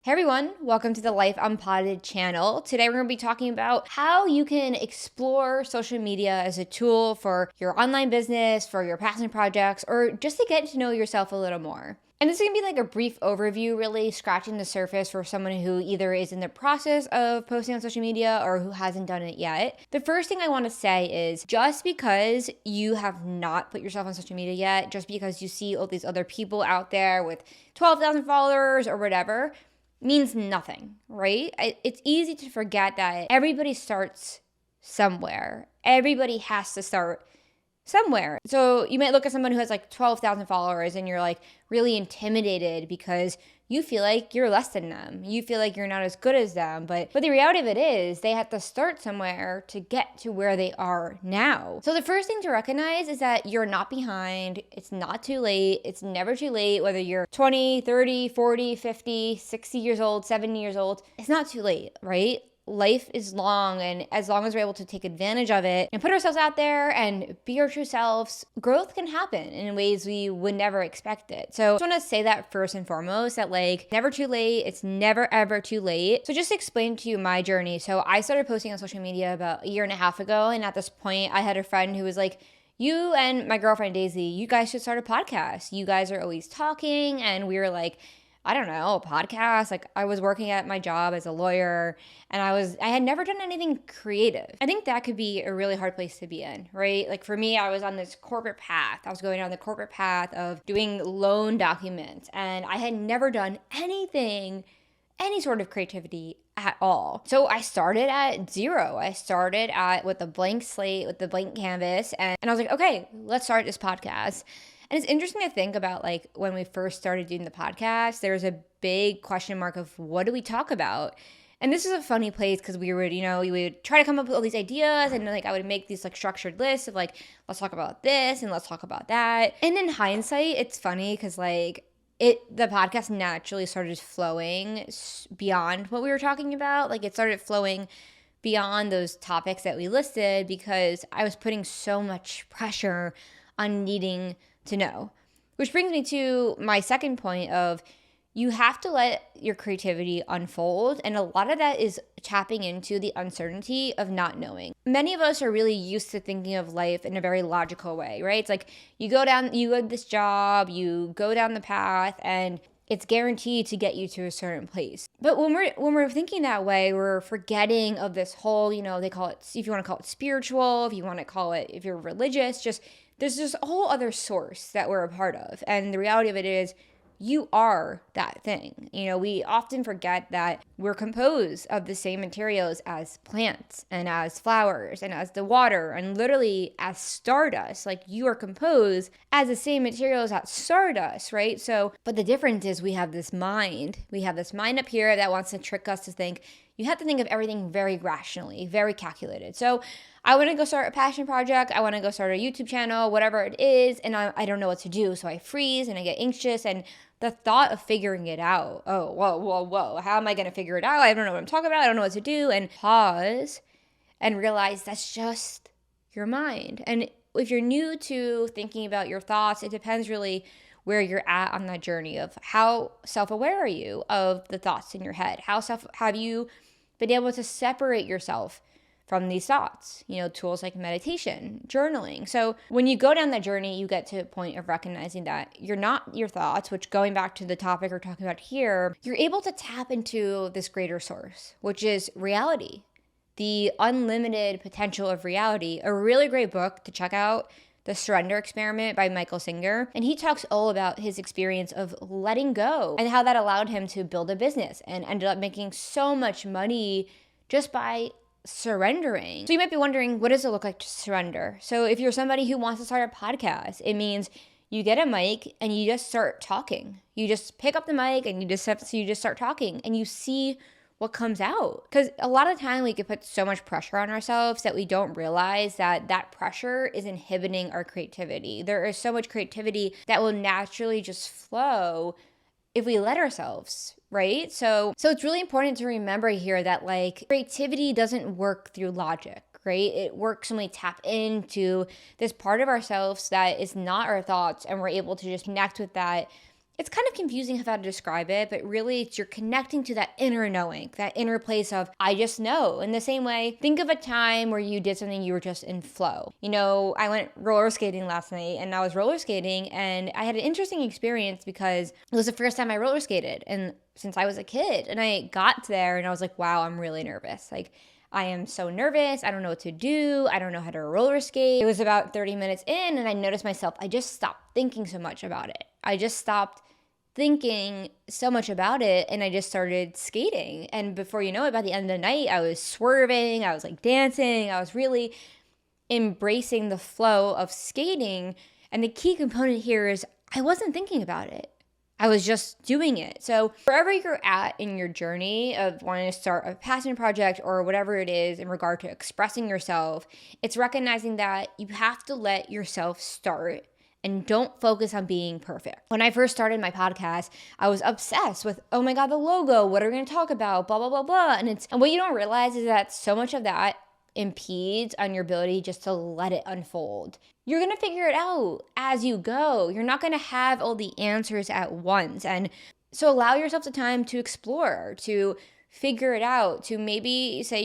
Hey everyone, welcome to the Life Unpotted channel. Today we're going to be talking about how you can explore social media as a tool for your online business, for your passion projects, or just to get to know yourself a little more. And this is going to be like a brief overview, really scratching the surface for someone who either is in the process of posting on social media or who hasn't done it yet. The first thing I want to say is just because you have not put yourself on social media yet, just because you see all these other people out there with 12,000 followers or whatever, means nothing, right? It's easy to forget that everybody starts somewhere. Everybody has to start somewhere. So you might look at someone who has like 12,000 followers and you're like really intimidated because you feel like you're less than them. You feel like you're not as good as them. But the reality of it is they have to start somewhere to get to where they are now. So the first thing to recognize is that you're not behind. It's not too late. It's never too late, whether you're 20, 30, 40, 50, 60 years old, 70 years old. It's not too late, right? Life is long, and as long as we're able to take advantage of it and put ourselves out there and be our true selves, growth can happen in ways we would never expect it. So I just want to say that first and foremost, that like never too late. It's never ever too late. So just to explain to you my journey. So I started posting on social media about a year and a half ago, and at this point I had a friend who was like, you and my girlfriend Daisy, you guys should start a podcast. You guys are always talking. And we were like, I don't know, a podcast. Like I was working at my job as a lawyer and I had never done anything creative. I think that could be a really hard place to be in, right? Like for me, I was on this corporate path. I was going down the corporate path of doing loan documents and I had never done anything, any sort of creativity at all. So I started at zero. I started with a blank slate, with the blank canvas. And I was like, okay, let's start this podcast. And it's interesting to think about like when we first started doing the podcast, there was a big question mark of what do we talk about? And this is a funny place because we would try to come up with all these ideas and like I would make these like structured lists of like, let's talk about this and let's talk about that. And in hindsight, it's funny because like the podcast naturally started flowing beyond what we were talking about. Like it started flowing beyond those topics that we listed because I was putting so much pressure on needing to know. Which brings me to my second point of you have to let your creativity unfold. And a lot of that is tapping into the uncertainty of not knowing. Many of us are really used to thinking of life in a very logical way, right? It's like you go to this job, you go down the path, and it's guaranteed to get you to a certain place. But when we're thinking that way, we're forgetting of this whole, they call it, if you want to call it spiritual, if you want to call it, if you're religious, just there's this whole other source that we're a part of. And the reality of it is you are that thing. We often forget that we're composed of the same materials as plants and as flowers and as the water and literally as stardust. Like you are composed as the same materials as stardust, right? So, but the difference is we have this mind. We have this mind up here that wants to trick us to think you have to think of everything very rationally, very calculated. So I want to go start a passion project. I want to go start a YouTube channel, whatever it is. And I don't know what to do. So I freeze and I get anxious. And the thought of figuring it out, oh, whoa. How am I going to figure it out? I don't know what I'm talking about. I don't know what to do. And pause and realize that's just your mind. And if you're new to thinking about your thoughts, it depends really where you're at on that journey of how self-aware are you of the thoughts in your head? Have you been able to separate yourself from these thoughts, tools like meditation, journaling. So when you go down that journey, you get to a point of recognizing that you're not your thoughts, which going back to the topic we're talking about here, you're able to tap into this greater source, which is reality, the unlimited potential of reality. A really great book to check out, The Surrender Experiment by Michael Singer. And he talks all about his experience of letting go and how that allowed him to build a business and ended up making so much money just by surrendering. So you might be wondering, what does it look like to surrender? So if you're somebody who wants to start a podcast, it means you get a mic and you just start talking. You just pick up the mic and you just start talking and you see what comes out. Because a lot of the time we can put so much pressure on ourselves that we don't realize that pressure is inhibiting our creativity. There is so much creativity that will naturally just flow if we let ourselves, right? So it's really important to remember here that like creativity doesn't work through logic, right? It works when we tap into this part of ourselves that is not our thoughts and we're able to just connect with that It's kind of confusing how to describe it, but really it's you're connecting to that inner knowing, that inner place of, I just know. In the same way, think of a time where you did something you were just in flow. I went roller skating last night and I was roller skating and I had an interesting experience because it was the first time I roller skated and since I was a kid. And I got there and I was like, wow, I'm really nervous. Like, I am so nervous. I don't know what to do. I don't know how to roller skate. It was about 30 minutes in and I noticed myself, I just stopped thinking so much about it. I just stopped thinking so much about it and I just started skating. And before you know it, by the end of the night, I was swerving, I was like dancing, I was really embracing the flow of skating. And the key component here is I wasn't thinking about it. I was just doing it. So wherever you're at in your journey of wanting to start a passion project or whatever it is in regard to expressing yourself, it's recognizing that you have to let yourself start and don't focus on being perfect. When I first started my podcast, I was obsessed with, oh my God, the logo, what are we gonna talk about, blah, blah, blah, blah. And what you don't realize is that so much of that impedes on your ability just to let it unfold. You're gonna figure it out as you go. You're not gonna have all the answers at once. And so allow yourself the time to explore, to figure it out, to maybe say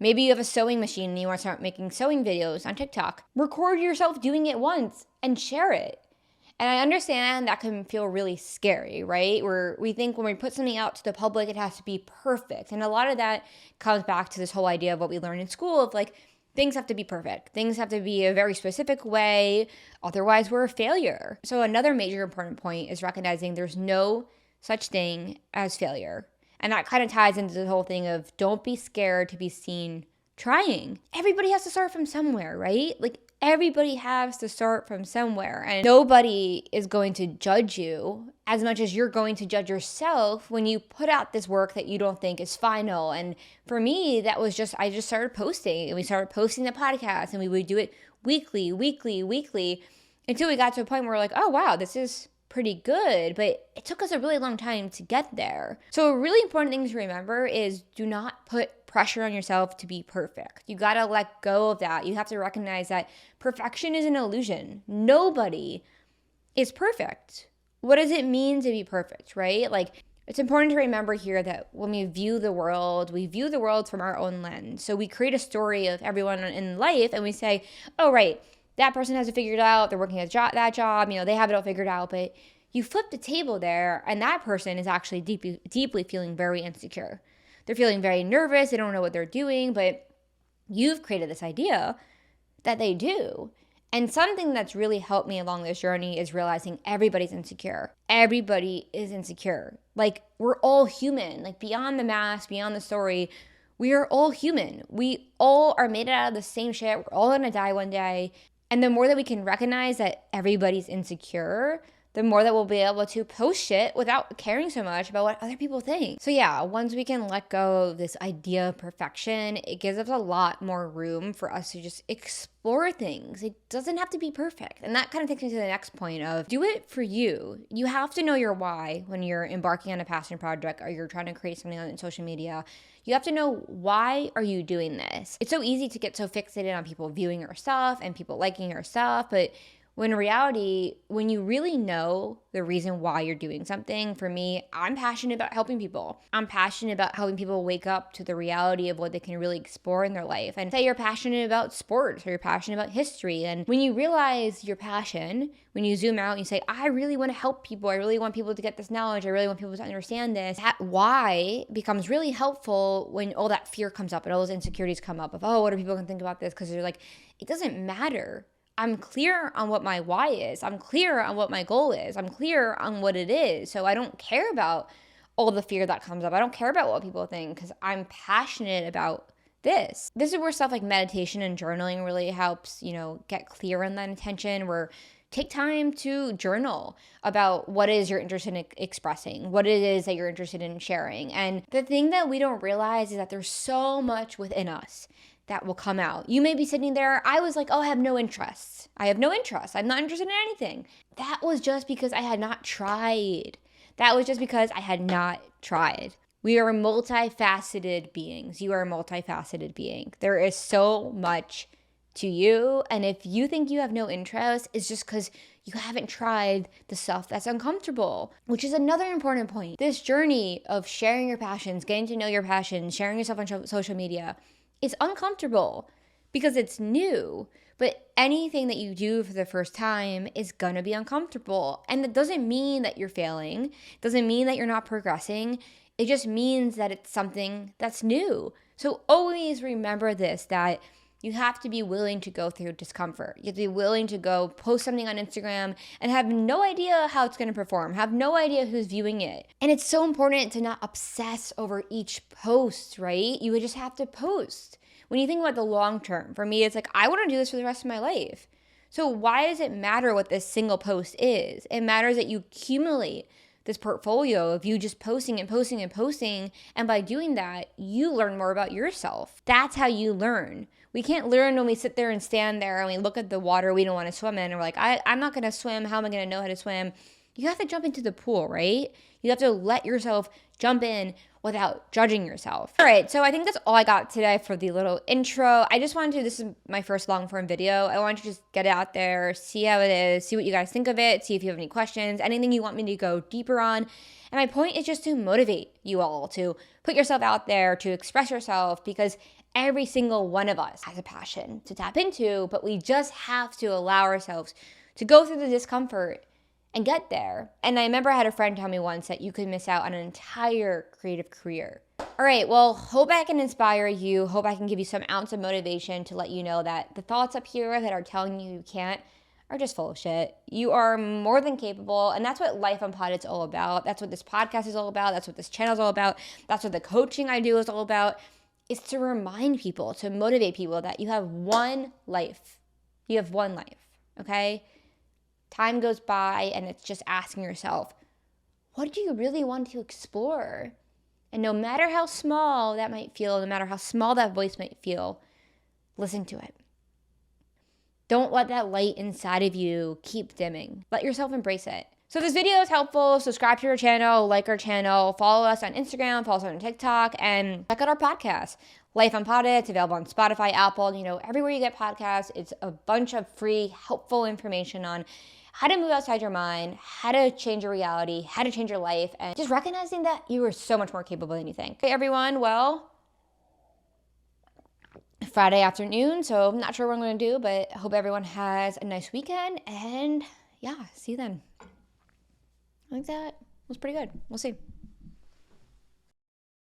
maybe you have a sewing machine and you want to start making sewing videos on TikTok. Record yourself doing it once and share it. And I understand that can feel really scary, right? Where we think when we put something out to the public, it has to be perfect. And a lot of that comes back to this whole idea of what we learn in school of like, things have to be perfect. Things have to be a very specific way. Otherwise, we're a failure. So another major important point is recognizing there's no such thing as failure. And that kind of ties into the whole thing of don't be scared to be seen trying. Everybody has to start from somewhere, right? Like everybody has to start from somewhere. And nobody is going to judge you as much as you're going to judge yourself when you put out this work that you don't think is final. And for me, that was I just started posting and we started posting the podcast and we would do it weekly, until we got to a point where we're like, oh wow, this is pretty good, but it took us a really long time to get there. So a really important thing to remember is do not put pressure on yourself to be perfect. You got to let go of that. You have to recognize that perfection is an illusion. Nobody is perfect. What does it mean to be perfect, right? Like it's important to remember here that when we view the world from our own lens. So we create a story of everyone in life and we say, oh, right, that person has it figured out. They're working at that job. They have it all figured out. But you flip the table there, and that person is actually deeply feeling very insecure. They're feeling very nervous. They don't know what they're doing. But you've created this idea that they do. And something that's really helped me along this journey is realizing everybody's insecure. Everybody is insecure. Like, we're all human. Like, beyond the mask, beyond the story, we are all human. We all are made out of the same shit. We're all gonna die one day. And the more that we can recognize that everybody's insecure, the more that we'll be able to post shit without caring so much about what other people think. So yeah, once we can let go of this idea of perfection, it gives us a lot more room for us to just explore things. It doesn't have to be perfect. And that kind of takes me to the next point of do it for you. You have to know your why when you're embarking on a passion project or you're trying to create something on social media. You have to know, why are you doing this? It's so easy to get so fixated on people viewing our stuff and people liking our stuff, but when in reality, when you really know the reason why you're doing something, for me, I'm passionate about helping people. I'm passionate about helping people wake up to the reality of what they can really explore in their life. And say you're passionate about sports or you're passionate about history. And when you realize your passion, when you zoom out and you say, I really want to help people. I really want people to get this knowledge. I really want people to understand this. That why becomes really helpful when all that fear comes up and all those insecurities come up of, oh, what are people going to think about this? Because they're like, it doesn't matter. I'm clear on what my why is. I'm clear on what my goal is. I'm clear on what it is. So I don't care about all the fear that comes up. I don't care about what people think because I'm passionate about this. This is where stuff like meditation and journaling really helps, get clear on that intention, where take time to journal about what it is you're interested in expressing, what it is that you're interested in sharing. And the thing that we don't realize is that there's so much within us that will come out. You may be sitting there, I was like, oh, I have no interests. I have no interests. I'm not interested in anything. That was just because I had not tried. That was just because I had not tried. We are multifaceted beings. You are a multifaceted being. There is so much to you. And if you think you have no interest, it's just because you haven't tried the stuff that's uncomfortable, which is another important point. This journey of sharing your passions, getting to know your passions, sharing yourself on social media, is uncomfortable because it's new. But anything that you do for the first time is gonna be uncomfortable. And that doesn't mean that you're failing, it doesn't mean that you're not progressing. It just means that it's something that's new. So always remember this, that you have to be willing to go through discomfort. You have to be willing to go post something on Instagram and have no idea how it's going to perform, have no idea who's viewing it. And it's so important to not obsess over each post, right? You would just have to post. When you think about the long term, for me, it's like, I want to do this for the rest of my life. So why does it matter what this single post is? It matters that you accumulate this portfolio of you just posting and posting and posting. And by doing that, you learn more about yourself. That's how you learn. We can't learn when we sit there and stand there and we look at the water we don't want to swim in. And we're like, I'm not going to swim. How am I going to know how to swim? You have to jump into the pool, right? You have to let yourself jump in without judging yourself. All right, so I think that's all I got today for the little intro. I just wanted to, this is my first long form video. I wanted to just get it out there, see how it is, see what you guys think of it, see if you have any questions, anything you want me to go deeper on. And my point is just to motivate you all to put yourself out there, to express yourself, because every single one of us has a passion to tap into, but we just have to allow ourselves to go through the discomfort and get there. And I remember I had a friend tell me once that you could miss out on an entire creative career. All right, well, hope I can inspire you. Hope I can give you some ounce of motivation to let you know that the thoughts up here that are telling you you can't are just full of shit. You are more than capable, and that's what Life Unpotted is all about. That's what this podcast is all about. That's what this channel is all about. That's what the coaching I do is all about. It's to remind people, to motivate people that you have one life. You have one life, okay? Time goes by and it's just asking yourself, what do you really want to explore? And no matter how small that might feel, no matter how small that voice might feel, listen to it. Don't let that light inside of you keep dimming. Let yourself embrace it. So if this video is helpful, subscribe to our channel, like our channel, follow us on Instagram, follow us on TikTok, and check out our podcast, Life Unpotted. It's available on Spotify, Apple, everywhere you get podcasts. It's a bunch of free, helpful information on how to move outside your mind, how to change your reality, how to change your life, and just recognizing that you are so much more capable than you think. Hey everyone, well, Friday afternoon, so I'm not sure what I'm going to do, but I hope everyone has a nice weekend, and yeah, see you then. I think that was pretty good. We'll see.